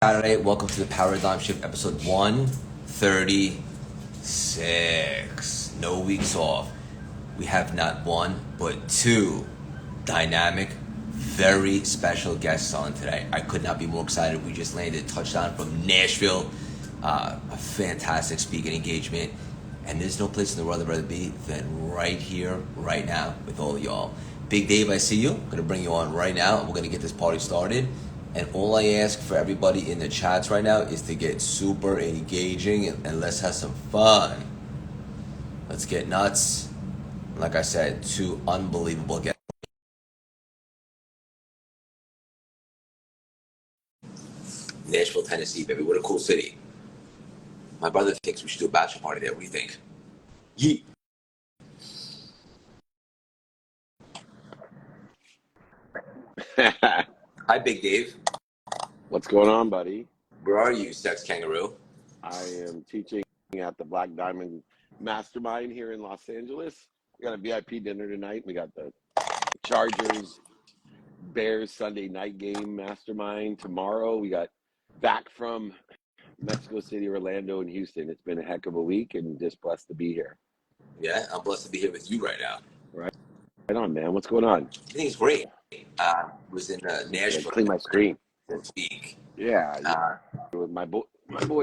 Saturday. Welcome to the Paradigm Shift episode 136. No weeks off. We have not one, but two dynamic, very special guests on today. I could not be more excited. We just landed a touchdown from Nashville. A fantastic speaking engagement. And there's no place in the world I'd rather be than right here, right now, with all y'all. Big Dave, I see you. I'm going to bring you on right now. We're going to get this party started. And all I ask for everybody in the chats right now is to get super engaging and let's have some fun. Let's get nuts. Like I said, two unbelievable guests. Nashville, Tennessee, baby. What a cool city. My brother thinks we should do a bachelor party there. What do you think? Yeet. Hi, Big Dave. What's going on, buddy? Where are you, sex kangaroo? I am teaching at the Black Diamond Mastermind here in Los Angeles. We got a VIP dinner tonight. We got the Chargers Bears Sunday night game mastermind tomorrow. We got back from Mexico City, Orlando, and Houston. It's been a heck of a week and just blessed to be here. Yeah, I'm blessed to be here with you right now. Right on, man. What's going on? Everything's great. Was in Nashville. Clean my screen. This week. Yeah, with my boy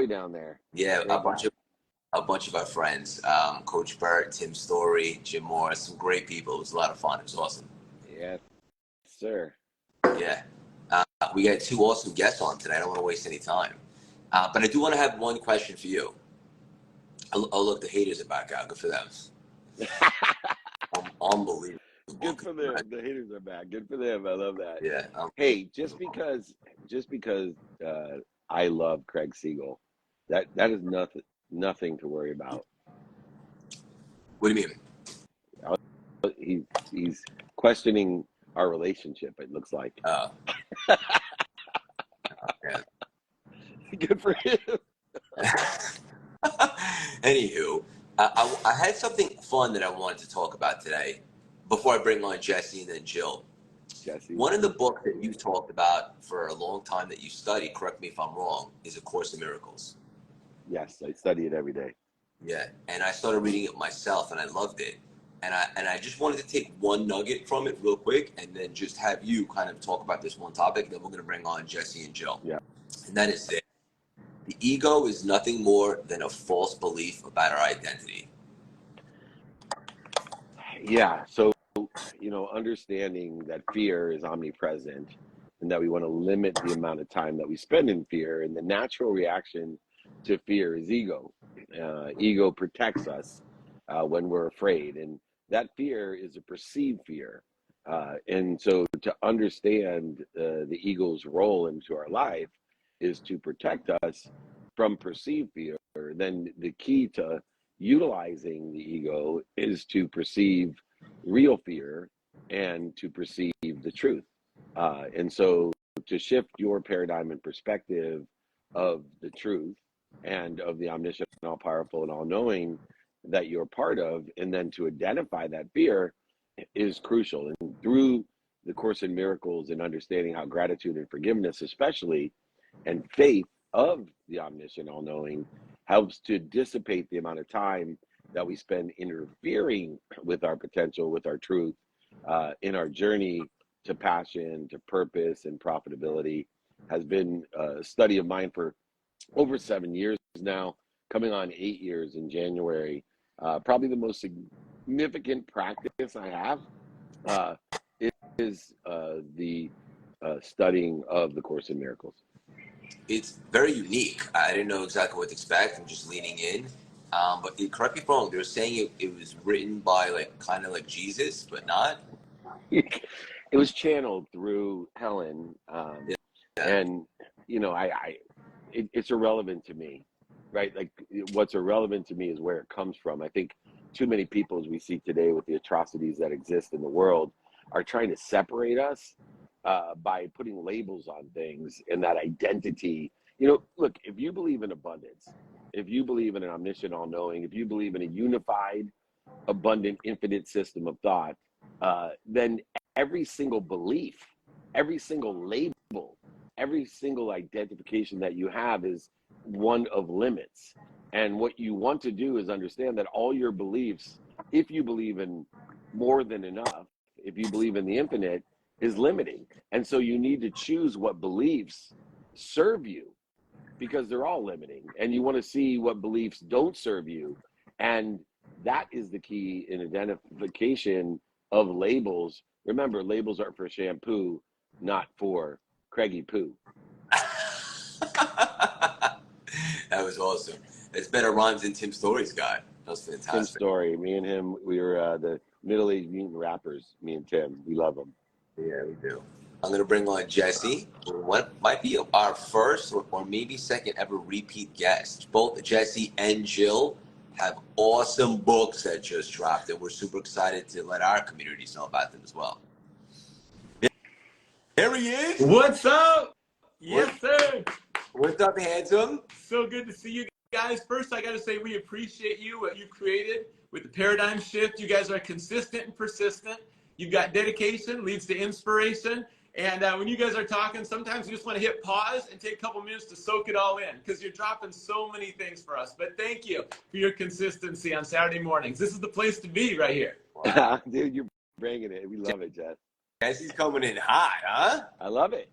down there. Yeah, a bunch of our friends, Coach Burt, Tim Story, Jim Morris, some great people. It was a lot of fun. It was awesome. Yeah, sir. Yeah, we got two awesome guests on today. I don't want to waste any time, but I do want to have one question for you. Oh, look, the haters are back out. Good for them. Unbelievable. Good for them. The haters are back. Good for them. I love that. Yeah. Hey, just because I love Craig Siegel, that is nothing to worry about. What do you mean? He's questioning our relationship. It looks like. Oh. Yeah. Good for him. Anywho, I had something fun that I wanted to talk about today. Before I bring on Jesse and then Jill. Jesse. One of the books that you've talked about for a long time that you study, correct me if I'm wrong, is A Course in Miracles. Yes, I study it every day. Yeah, and I started reading it myself and I loved it. And I just wanted to take one nugget from it real quick and then just have you kind of talk about this one topic. And then we're going to bring on Jesse and Jill. Yeah. And that is this. The ego is nothing more than a false belief about our identity. Yeah, so understanding that fear is omnipresent and that we want to limit the amount of time that we spend in fear, and the natural reaction to fear is ego. Ego protects us when we're afraid, and that fear is a perceived fear. And so to understand the ego's role into our life is to protect us from perceived fear. Then the key to utilizing the ego is to perceive real fear and to perceive the truth. And so to shift your paradigm and perspective of the truth and of the omniscient, all-powerful, and all-knowing that you're part of, and then to identify that fear is crucial. And through the Course in Miracles and understanding how gratitude and forgiveness especially, and faith of the omniscient, all-knowing, helps to dissipate the amount of time that we spend interfering with our potential, with our truth, in our journey to passion, to purpose, and profitability. Has been a study of mine for over 7 years now, coming on 8 years in January. Probably the most significant practice I have is the studying of the Course in Miracles. It's very unique. I didn't know exactly what to expect. I'm just leaning in. But correct me if I'm wrong, they're saying it was written by kind of like Jesus, but not. It was channeled through Helen. And, it's irrelevant to me, right? Like what's irrelevant to me is where it comes from. I think too many people, as we see today with the atrocities that exist in the world, are trying to separate us by putting labels on things and that identity. Look, if you believe in abundance, if you believe in an omniscient, all-knowing, if you believe in a unified, abundant, infinite system of thought, then every single belief, every single label, every single identification that you have is one of limits. And what you want to do is understand that all your beliefs, if you believe in more than enough, if you believe in the infinite, is limiting. And so you need to choose what beliefs serve you, because they're all limiting. And you want to see what beliefs don't serve you. And that is the key in identification of labels. Remember, labels are for shampoo, not for Craigie Poo. That was awesome. It's better rhymes than Tim Story's guy. That was fantastic. Tim Story, me and him, we were the middle-aged mutant rappers, me and Tim. We love him. Yeah, we do. I'm going to bring on Jesse, what might be our first or maybe second ever repeat guest. Both Jesse and Jill have awesome books that just dropped, and we're super excited to let our communities know about them as well. There he is. What's up? Yes, sir. What's up, handsome? So good to see you guys. First, I got to say we appreciate you, what you've created with the paradigm shift. You guys are consistent and persistent. You've got dedication, leads to inspiration. And when you guys are talking, sometimes you just want to hit pause and take a couple minutes to soak it all in, because you're dropping so many things for us. But thank you for your consistency on Saturday mornings. This is the place to be right here. Wow. Dude, you're bringing it. We love it, Jess. Jesse's coming in hot, huh? I love it.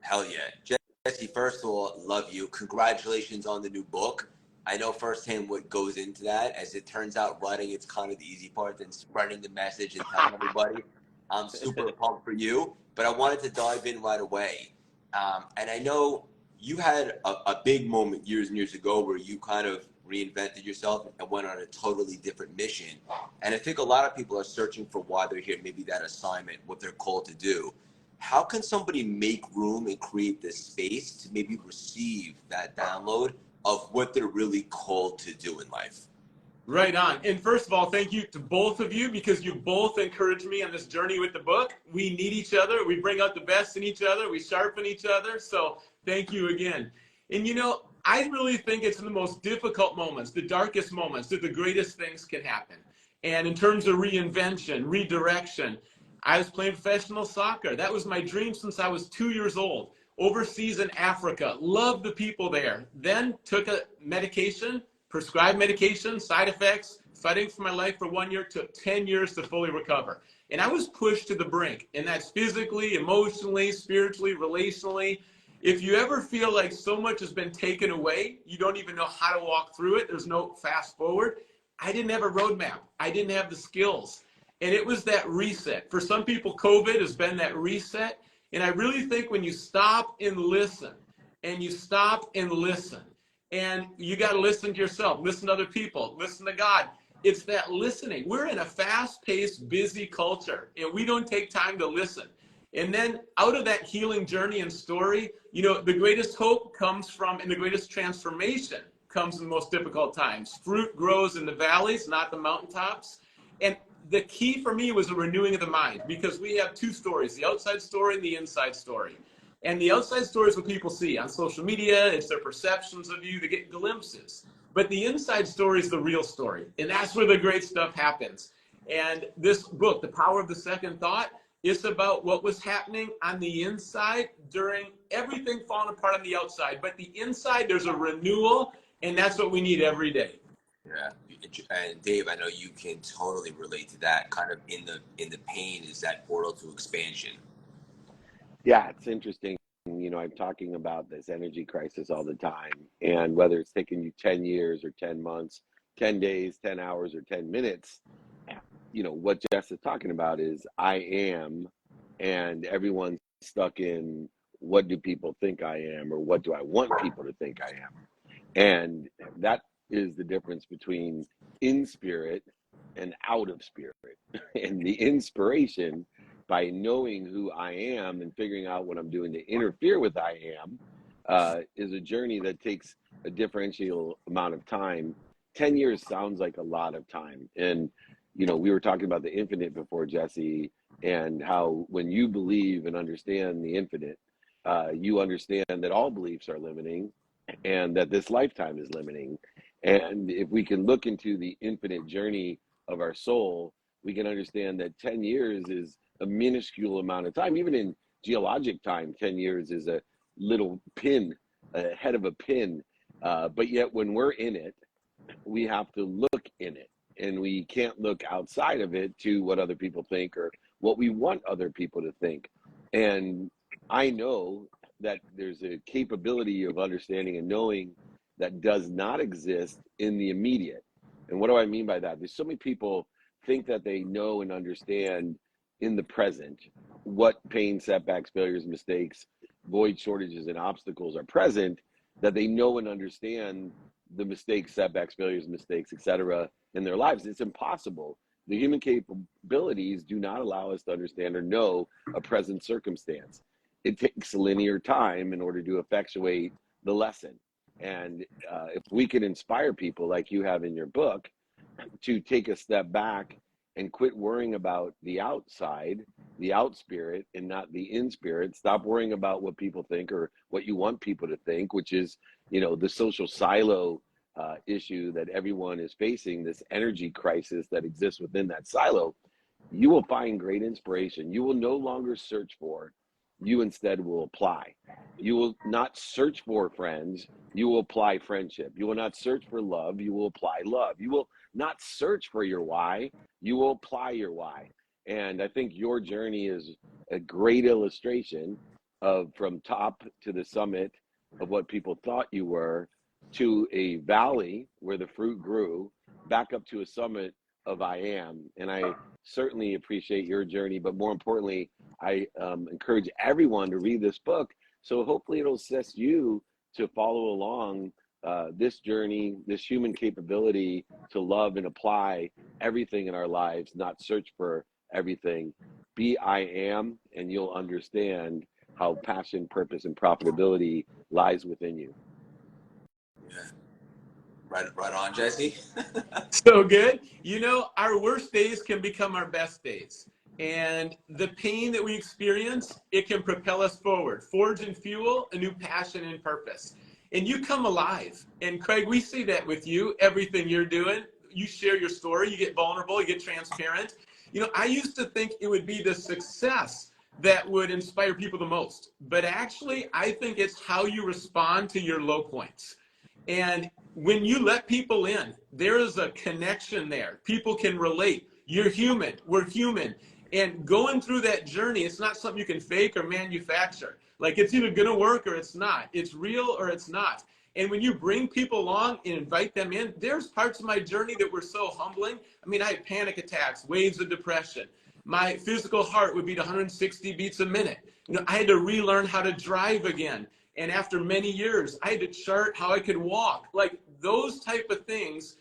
Hell yeah. Jesse, first of all, love you. Congratulations on the new book. I know firsthand what goes into that. As it turns out, writing it's kind of the easy part, then spreading the message and telling everybody. I'm super pumped for you, but I wanted to dive in right away. And I know you had a big moment years and years ago where you kind of reinvented yourself and went on a totally different mission. And I think a lot of people are searching for why they're here, maybe that assignment, what they're called to do. How can somebody make room and create this space to maybe receive that download of what they're really called to do in life? Right on. And first of all, thank you to both of you, because you both encouraged me on this journey with the book. We need each other. We bring out the best in each other. We sharpen each other. So thank you again. And you know, I really think it's in the most difficult moments, the darkest moments, that the greatest things can happen. And in terms of reinvention, redirection, I was playing professional soccer. That was my dream since I was 2 years old. Overseas in Africa, loved the people there. Then took a medication, prescribed medication, side effects, fighting for my life for 1 year, took 10 years to fully recover. And I was pushed to the brink, and that's physically, emotionally, spiritually, relationally. If you ever feel like so much has been taken away, you don't even know how to walk through it, there's no fast forward. I didn't have a roadmap. I didn't have the skills. And it was that reset. For some people, COVID has been that reset. And I really think when you stop and listen, and you stop and listen, and you got to listen to yourself, listen to other people, listen to God. It's that listening. We're in a fast-paced, busy culture, and we don't take time to listen. And then out of that healing journey and story, you know, the greatest hope comes from, and the greatest transformation comes in the most difficult times. Fruit grows in the valleys, not the mountaintops. And the key for me was a renewing of the mind, because we have two stories, the outside story and the inside story. And the outside story is what people see on social media. It's their perceptions of you. They get glimpses. But the inside story is the real story. And that's where the great stuff happens. And this book, The Power of the Second Thought, is about what was happening on the inside during everything falling apart on the outside. But the inside, there's a renewal, and that's what we need every day. Yeah, and Dave, I know you can totally relate to that. Kind of in the pain is that portal to expansion. Yeah, it's interesting. You know, I'm talking about this energy crisis all the time. And whether it's taking you 10 years or 10 months, 10 days, 10 hours, or 10 minutes, you know, what Jess is talking about is I am, and everyone's stuck in what do people think I am, or what do I want people to think I am? And that is the difference between in spirit and out of spirit. And the inspiration, by knowing who I am and figuring out what I'm doing to interfere with I am, is a journey that takes a differential amount of time. 10 years sounds like a lot of time. And, you know, we were talking about the infinite before, Jesse, and how when you believe and understand the infinite, you understand that all beliefs are limiting and that this lifetime is limiting. And if we can look into the infinite journey of our soul, we can understand that 10 years is a minuscule amount of time. Even in geologic time, 10 years is a little pin, a head of a pin. But yet when we're in it, we have to look in it, and we can't look outside of it to what other people think or what we want other people to think. And I know that there's a capability of understanding and knowing that does not exist in the immediate. And what do I mean by that? There's so many people think that they know and understand in the present what pain, setbacks, failures, mistakes, void, shortages, and obstacles are present, that they know and understand the mistakes, setbacks, failures, mistakes, etc. in their lives. It's impossible. The human capabilities do not allow us to understand or know a present circumstance. It takes linear time in order to effectuate the lesson. And if we can inspire people like you have in your book to take a step back and quit worrying about the outside, the out spirit, and not the in spirit. Stop worrying about what people think or what you want people to think, which is, you know, the social silo issue that everyone is facing, this energy crisis that exists within that silo. You will find great inspiration. You will no longer search for, you instead will apply. You will not search for friends, you will apply friendship. You will not search for love, you will apply love. You will not search for your why, you will apply your why. And I think your journey is a great illustration of from top to the summit of what people thought you were, to a valley where the fruit grew, back up to a summit of I am. And I certainly appreciate your journey, but more importantly, I encourage everyone to read this book. So hopefully it'll assist you to follow along this journey, this human capability to love and apply everything in our lives, not search for everything. Be I am, and you'll understand how passion, purpose, and profitability lies within you. Right on, Jesse. So good. You know, our worst days can become our best days. And the pain that we experience, it can propel us forward, forge and fuel a new passion and purpose. And you come alive. And Craig, we see that with you, everything you're doing. You share your story, you get vulnerable, you get transparent. You know, I used to think it would be the success that would inspire people the most. But actually, I think it's how you respond to your low points. And when you let people in, there is a connection there. People can relate. You're human. We're human. And going through that journey, it's not something you can fake or manufacture. Like, it's either going to work or it's not. It's real or it's not. And when you bring people along and invite them in, there's parts of my journey that were so humbling. I mean, I had panic attacks, waves of depression. My physical heart would beat 160 beats a minute. You know, I had to relearn how to drive again. And after many years, I had to chart how I could walk. Like, those type of things,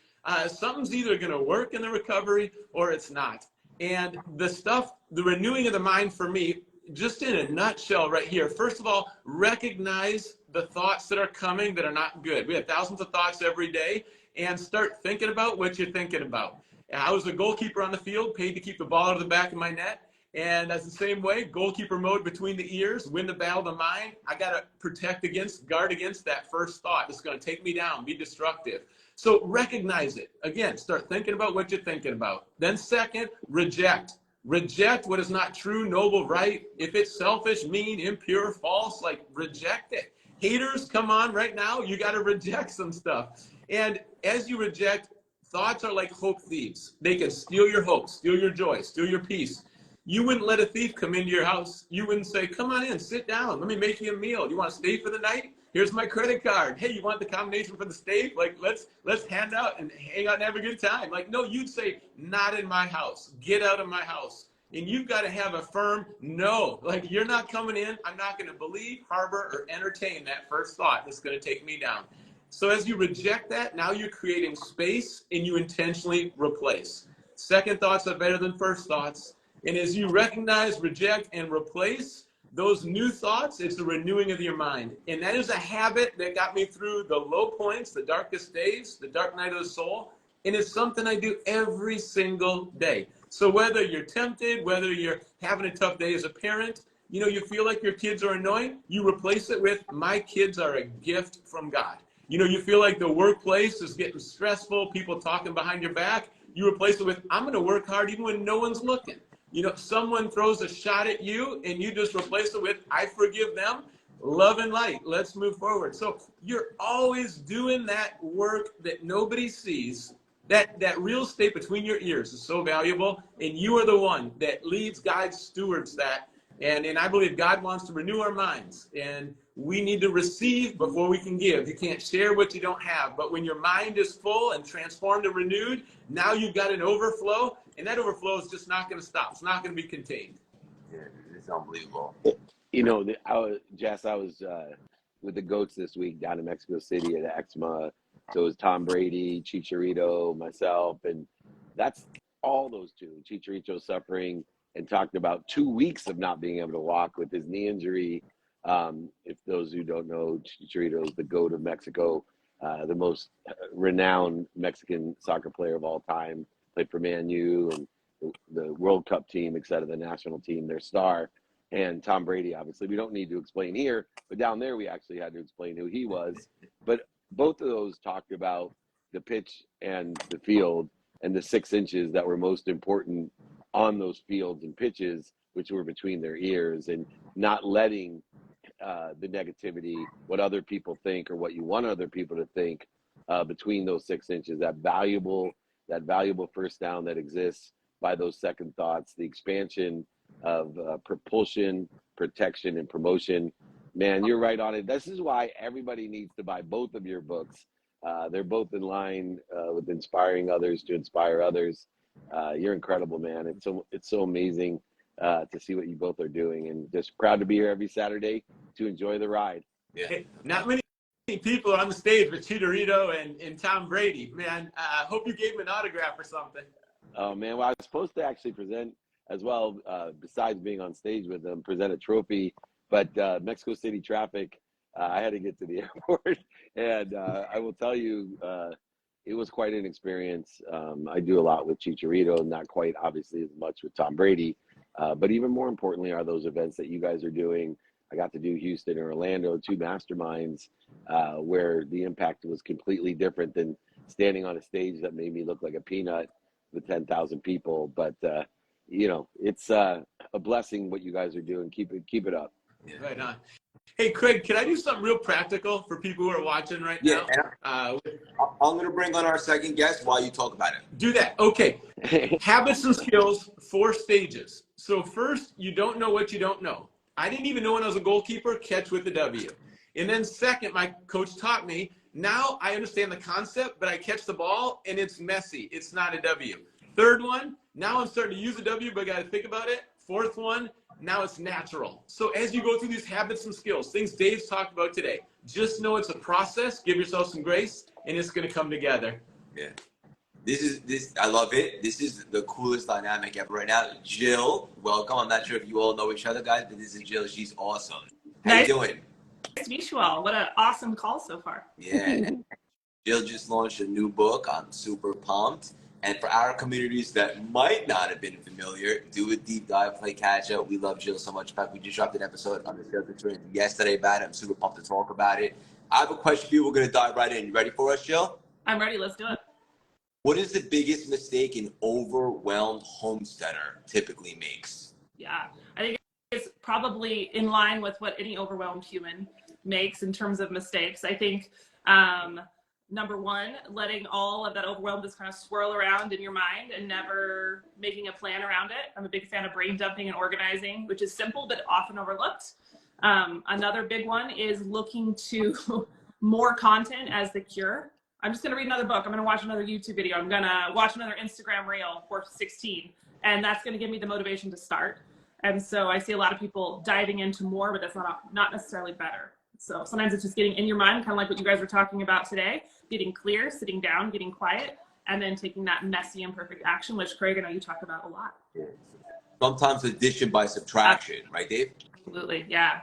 something's either going to work in the recovery or it's not. And the stuff, the renewing of the mind for me, just in a nutshell right here, first of all, recognize the thoughts that are coming that are not good. We have thousands of thoughts every day, and start thinking about what you're thinking about. I was a goalkeeper on the field, paid to keep the ball out of the back of my net. And that's the same way, goalkeeper mode between the ears, win the battle of the mind. I got to guard against that first thought. It's going to take me down, be destructive. So recognize it. Again, start thinking about what you're thinking about. Then second, reject. Reject what is not true, noble, right. If it's selfish, mean, impure, false, like, reject it. Haters, come on right now. You got to reject some stuff. And as you reject, thoughts are like hope thieves. They can steal your hope, steal your joy, steal your peace. You wouldn't let a thief come into your house. You wouldn't say, come on in, sit down. Let me make you a meal. You want to stay for the night? Here's my credit card. Hey, you want the combination for the steak? Like, let's hand out and hang out and have a good time. Like, no, you'd say, not in my house. Get out of my house. And you've got to have a firm no. Like, you're not coming in. I'm not going to believe, harbor, or entertain that first thought that's going to take me down. So as you reject that, now you're creating space and you intentionally replace. Second thoughts are better than first thoughts. And as you recognize, reject, and replace those new thoughts, it's the renewing of your mind. And that is a habit that got me through the low points, the darkest days, the dark night of the soul. And it's something I do every single day. So whether you're tempted, whether you're having a tough day as a parent, you know, you feel like your kids are annoying, you replace it with, my kids are a gift from God. You know, you feel like the workplace is getting stressful, people talking behind your back, you replace it with, I'm going to work hard even when no one's looking. someone throws a shot at you and you just replace it with, I forgive them, love and light, let's move forward. So you're always doing that work that nobody sees. That real estate between your ears is so valuable, and you are the one that leads, guides, stewards that. And I believe God wants to renew our minds, and we need to receive before we can give. You can't share what you don't have, but when your mind is full and transformed and renewed, now you've got an overflow, and that overflow is just not going to stop. It's not going to be contained. Yeah, it's unbelievable. Jess, I was with the GOATs this week down in Mexico City at EXMA. So it was Tom Brady, Chicharito, myself, and that's all those two. Chicharito suffering and talked about 2 weeks of not being able to walk with his knee injury. If those who don't know, Chicharito is the GOAT of Mexico, the most renowned Mexican soccer player of all time, played for Man U and the World Cup team, instead of the national team, their star. And Tom Brady, obviously, we don't need to explain here, but down there we actually had to explain who he was. But both of those talked about the pitch and the field and the 6 inches that were most important on those fields and pitches, which were between their ears, and not letting the negativity, what other people think or what you want other people to think, between those 6 inches, that valuable first down that exists by those second thoughts, the expansion of propulsion, protection, and promotion. Man, you're right on it. This is why everybody needs to buy both of your books. They're both in line with inspiring others to inspire others. You're incredible, man. It's so amazing to see what you both are doing, and just proud to be here every Saturday to enjoy the ride. Yeah. Hey, not many people are on the stage with Chicharito and Tom Brady. Man, I hope you gave him an autograph or something. Oh, man. Well, I was supposed to actually present as well, besides being on stage with them, present a trophy. But Mexico City traffic, I had to get to the airport. And I will tell you, it was quite an experience. I do a lot with Chicharito, not quite obviously as much with Tom Brady. But even more importantly are those events that you guys are doing. I got to do Houston and Orlando, 2 masterminds, where the impact was completely different than standing on a stage that made me look like a peanut with 10,000 people. But, it's a blessing what you guys are doing. Keep it up. Yeah. Right on. Hey, Craig, can I do something real practical for people who are watching right now? I'm going to bring on our second guest while you talk about it. Do that. Okay. Habits and skills, 4 stages. So first, you don't know what you don't know. I didn't even know when I was a goalkeeper, catch with the W. And then second, my coach taught me, now I understand the concept, but I catch the ball and it's messy. It's not a W. Third one, now I'm starting to use a W, but I got to think about it. Fourth one, now it's natural. So as you go through these habits and skills, things Dave's talked about today, just know it's a process, give yourself some grace, and it's going to come together. Yeah. I love it. This is the coolest dynamic ever right now. Jill, welcome. I'm not sure if you all know each other, guys, but this is Jill. She's awesome. How you doing? Nice to meet you all. What an awesome call so far. Yeah. Jill just launched a new book. I'm super pumped. And for our communities that might not have been familiar, do a deep dive, play catch up. We love Jill so much. In fact, we just dropped an episode on the sales experience yesterday about it. I'm super pumped to talk about it. I have a question for you. We're going to dive right in. You ready for us, Jill? I'm ready. Let's do it. What is the biggest mistake an overwhelmed homesteader typically makes? Yeah, I think it's probably in line with what any overwhelmed human makes in terms of mistakes. I think number one, letting all of that overwhelm just kind of swirl around in your mind and never making a plan around it. I'm a big fan of brain dumping and organizing, which is simple but often overlooked. Another big one is looking to more content as the cure. I'm just going to read another book. I'm going to watch another YouTube video. I'm going to watch another Instagram reel for 16. And that's going to give me the motivation to start. And so I see a lot of people diving into more, but that's not necessarily better. So sometimes it's just getting in your mind, kind of like what you guys were talking about today, getting clear, sitting down, getting quiet, and then taking that messy imperfect action, which Craig, I know you talk about a lot. Sometimes addition by subtraction, right, Dave? Absolutely, yeah.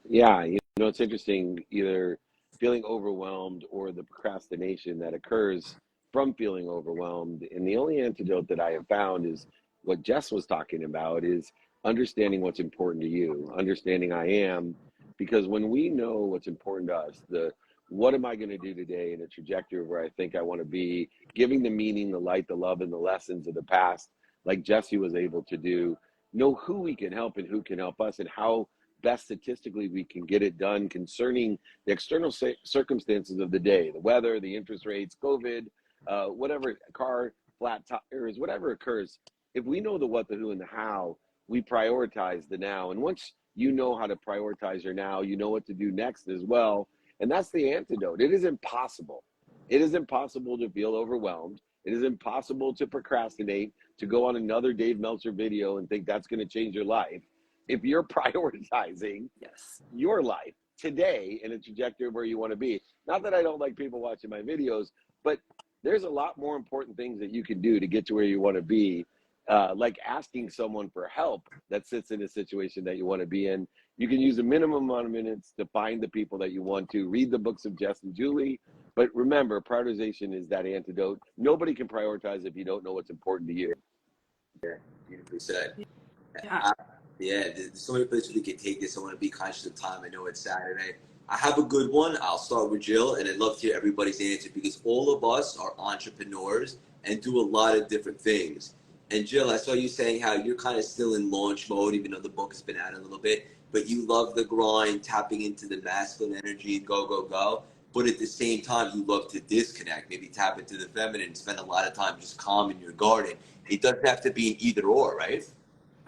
Yeah, it's interesting, either feeling overwhelmed or the procrastination that occurs from feeling overwhelmed. And the only antidote that I have found is what Jess was talking about, is understanding what's important to you, understanding I am, because when we know what's important to us, what am I going to do today in a trajectory of where I think I want to be, giving the meaning, the light, the love, and the lessons of the past, like Jesse was able to do, know who we can help and who can help us, and how best statistically we can get it done concerning the external circumstances of the day, the weather, the interest rates, COVID, whatever, car, flat tires, whatever occurs. If we know the what, the who, and the how, we prioritize the now. And once you know how to prioritize your now, you know what to do next as well. And that's the antidote. It is impossible. It is impossible to feel overwhelmed. It is impossible to procrastinate, to go on another Dave Meltzer video and think that's going to change your life. If you're prioritizing your life today in a trajectory where you want to be. Not that I don't like people watching my videos, but there's a lot more important things that you can do to get to where you want to be, like asking someone for help that sits in a situation that you want to be in. You can use a minimum amount of minutes to find the people that you want to. Read the books of Jess and Julie. But remember, prioritization is that antidote. Nobody can prioritize if you don't know what's important to you. Yeah, beautifully said. Yeah. Yeah, there's so many places we can take this. I want to be conscious of time. I know it's Saturday. I have a good one. I'll start with Jill, and I'd love to hear everybody's answer because all of us are entrepreneurs and do a lot of different things. And Jill, I saw you saying how you're kind of still in launch mode, even though the book has been out a little bit, but you love the grind, tapping into the masculine energy, go, go, go. But at the same time, you love to disconnect, maybe tap into the feminine, spend a lot of time just calm in your garden. It doesn't have to be an either or, right?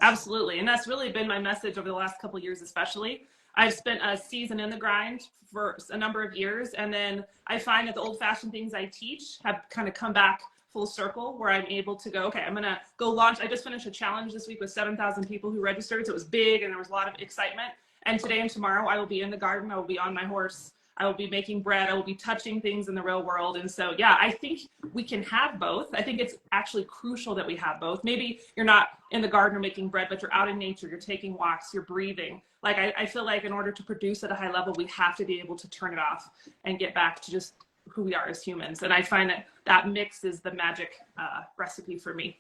Absolutely. And that's really been my message over the last couple of years, especially. I've spent a season in the grind for a number of years. And then I find that the old fashioned things I teach have kind of come back full circle where I'm able to go, okay, I'm going to go launch. I just finished a challenge this week with 7,000 people who registered. So it was big and there was a lot of excitement. And today and tomorrow I will be in the garden. I will be on my horse. I will be making bread. I will be touching things in the real world. And so, yeah, I think we can have both. I think it's actually crucial that we have both. Maybe you're not in the garden or making bread, but you're out in nature, you're taking walks, you're breathing. Like, I feel like in order to produce at a high level, we have to be able to turn it off and get back to just who we are as humans. And I find that that mix is the magic recipe for me.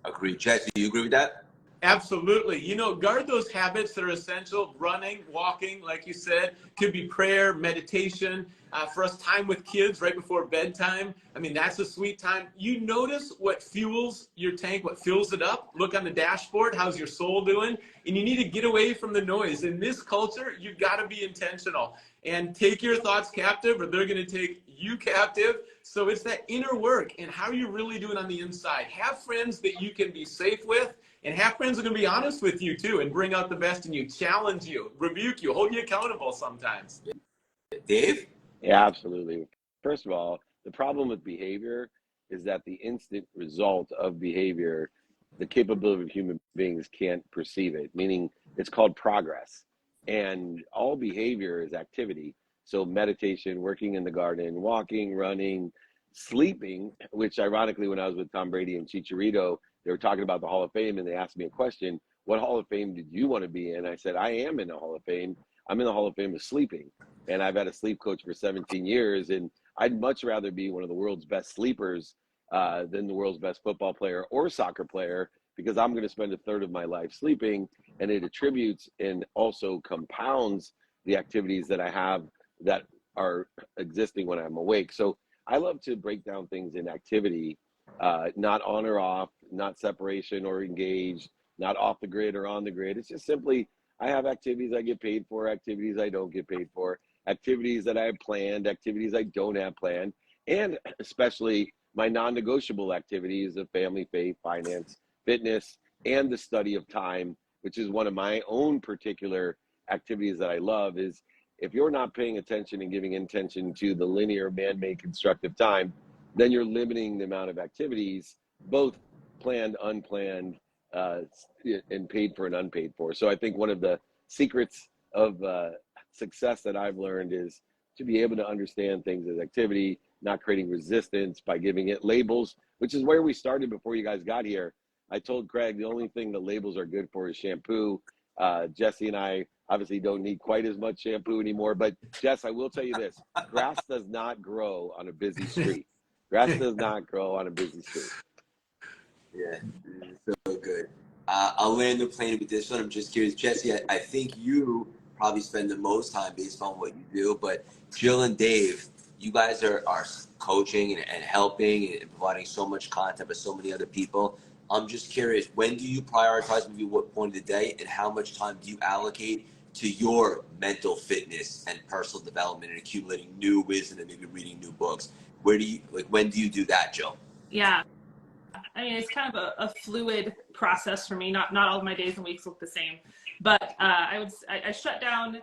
Agreed. Jess, do you agree with that? Absolutely. You know, guard those habits that are essential. Running, walking, like you said, could be prayer, meditation. For us, time with kids right before bedtime. I mean, that's a sweet time. You notice what fuels your tank, what fills it up. Look on the dashboard. How's your soul doing? And you need to get away from the noise. In this culture, you've got to be intentional and take your thoughts captive, or they're going to take you captive. So it's that inner work and how you're really doing on the inside. Have friends that you can be safe with. And have friends who are going to be honest with you, too, and bring out the best in you, challenge you, rebuke you, hold you accountable sometimes. Dave? Yeah, absolutely. First of all, the problem with behavior is that the instant result of behavior, the capability of human beings can't perceive it, meaning it's called progress. And all behavior is activity. So meditation, working in the garden, walking, running, sleeping, which ironically, when I was with Tom Brady and Chicharito, they were talking about the Hall of Fame and they asked me a question, what Hall of Fame did you want to be in? I said, I am in the Hall of Fame. I'm in the Hall of Fame of sleeping. And I've had a sleep coach for 17 years. And I'd much rather be one of the world's best sleepers than the world's best football player or soccer player, because I'm going to spend a third of my life sleeping, and it attributes and also compounds the activities that I have that are existing when I'm awake. So I love to break down things in activity, not on or off, not separation or engaged, not off the grid or on the grid. It's just simply, I have activities I get paid for, activities I don't get paid for, activities that I have planned, activities I don't have planned, and especially my non-negotiable activities of family, faith, finance, fitness, and the study of time, which is one of my own particular activities that I love. Is if you're not paying attention and giving intention to the linear man-made constructive time, then you're limiting the amount of activities, both planned, unplanned, and paid for and unpaid for. So I think one of the secrets of success that I've learned is to be able to understand things as activity, not creating resistance by giving it labels, which is where we started before you guys got here. I told Craig the only thing the labels are good for is shampoo. Jesse and I obviously don't need quite as much shampoo anymore, but Jess, I will tell you this, grass does not grow on a busy street. Grass does not grow on a busy street. Yeah, so good. I'll land the plane with this one. I'm just curious, Jesse, I think you probably spend the most time based on what you do, but Jill and Dave, you guys are coaching and helping and providing so much content for so many other people. I'm just curious, when do you prioritize maybe what point of the day, and how much time do you allocate to your mental fitness and personal development and accumulating new wisdom and maybe reading new books? Where do you, like, when do you do that, Jill? Yeah. I mean, it's kind of a fluid process for me. Not all of my days and weeks look the same, but I shut down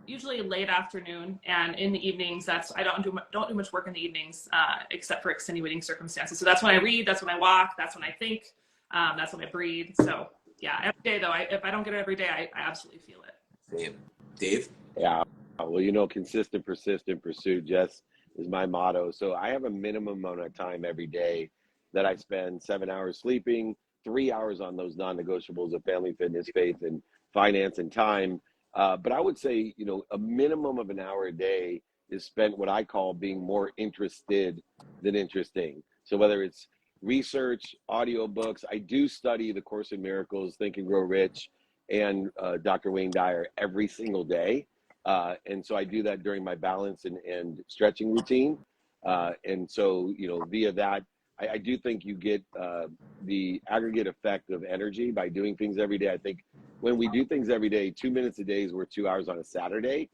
usually late afternoon, and in the evenings, I don't do much work in the evenings, except for extenuating circumstances. So that's when I read, that's when I walk, that's when I think, that's when I breathe. So yeah, every day though, if I don't get it every day, I absolutely feel it. Same. Dave? Yeah. Well, consistent, persistent pursuit, Jess, is my motto. So I have a minimum amount of time every day that I spend 7 hours sleeping, 3 hours on those non-negotiables of family, fitness, faith, and finance and time. But I would say, a minimum of an hour a day is spent what I call being more interested than interesting. So whether it's research, audiobooks, I do study The Course in Miracles, Think and Grow Rich, and Dr. Wayne Dyer every single day. And so I do that during my balance and stretching routine. And so, via that, I do think you get the aggregate effect of energy by doing things every day. I think when we do things every day, 2 minutes a day is worth 2 hours on a Saturday,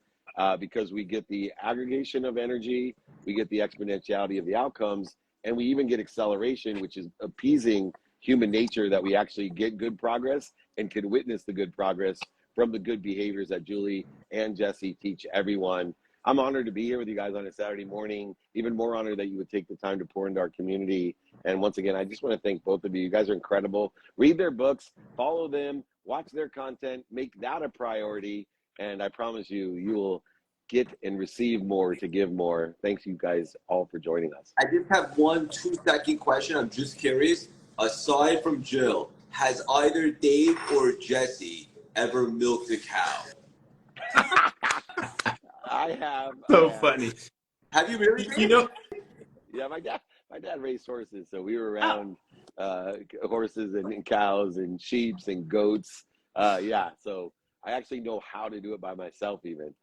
because we get the aggregation of energy, we get the exponentiality of the outcomes, and we even get acceleration, which is appeasing human nature, that we actually get good progress and can witness the good progress from the good behaviors that Julie and Jesse teach everyone. I'm honored to be here with you guys on a Saturday morning. Even more honored that you would take the time to pour into our community. And once again, I just want to thank both of you. You guys are incredible. Read their books, follow them, watch their content, make that a priority. And I promise you, you will get and receive more to give more. Thanks you guys all for joining us. I just have one 2-second question. I'm just curious. Aside from Jill, has either Dave or Jesse ever milked a cow? I have. So funny. Have you really? Yeah, my dad raised horses, so we were around horses and cows and sheep and goats. Yeah, so I actually know how to do it by myself even.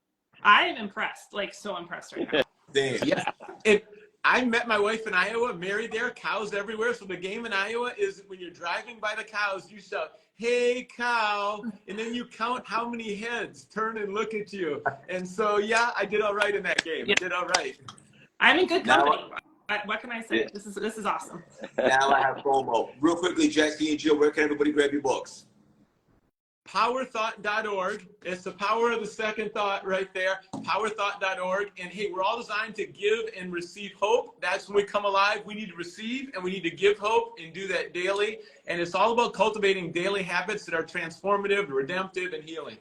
I am impressed, like so impressed right now. Damn. Yes. And I met my wife in Iowa, married there, cows everywhere. So the game in Iowa is when you're driving by the cows, you shout, "Hey, cow," and then you count how many heads turn and look at you. And so, yeah, I did all right in that game. Yeah. I did all right. I'm in good company. What can I say? Yeah. This is awesome. Now I have promo. Real quickly, Jesse and Jill, where can everybody grab your books? Powerthought.org. It's the power of the second thought right there. Powerthought.org. And hey, we're all designed to give and receive hope. That's when we come alive. We need to receive and we need to give hope and do that daily. And it's all about cultivating daily habits that are transformative, redemptive, and healing.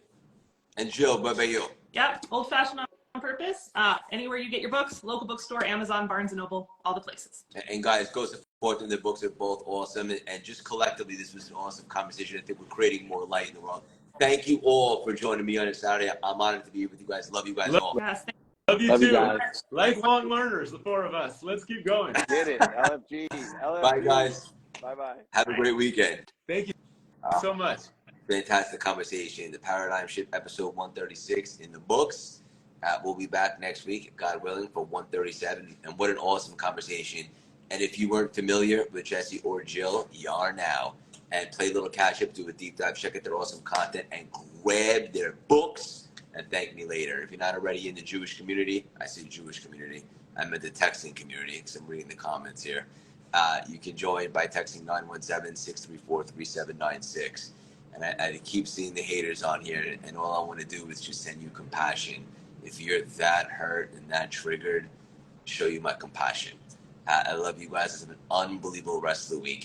And Jill, what about you? Yep, old fashioned on purpose. Anywhere you get your books, local bookstore, Amazon, Barnes & Noble, all the places. And guys, go support them. Their books are both awesome. And just collectively, this was an awesome conversation. I think we're creating more light in the world. Thank you all for joining me on a Saturday. I'm honored to be here with you guys. Love you guys all. Yes, Love you Love you too. guys. Lifelong learners, the four of us. Let's keep going. Get it. LFG. Bye, guys. Bye-bye. Have a great weekend. Thank you so much. Fantastic conversation. The Paradigm Shift episode 136 in the books. We'll be back next week, God willing, for 137. And what an awesome conversation. And if you weren't familiar with Jesse or Jill, you are now. And play a little catch up, do a deep dive, check out their awesome content, and grab their books and thank me later. If you're not already in the Jewish community, I say Jewish community, I'm in the texting community because I'm reading the comments here. You can join by texting 917-634-3796. And I keep seeing the haters on here, and all I want to do is just send you compassion. If you're that hurt and that triggered, show you my compassion. I love you guys. It's been an unbelievable rest of the weekend.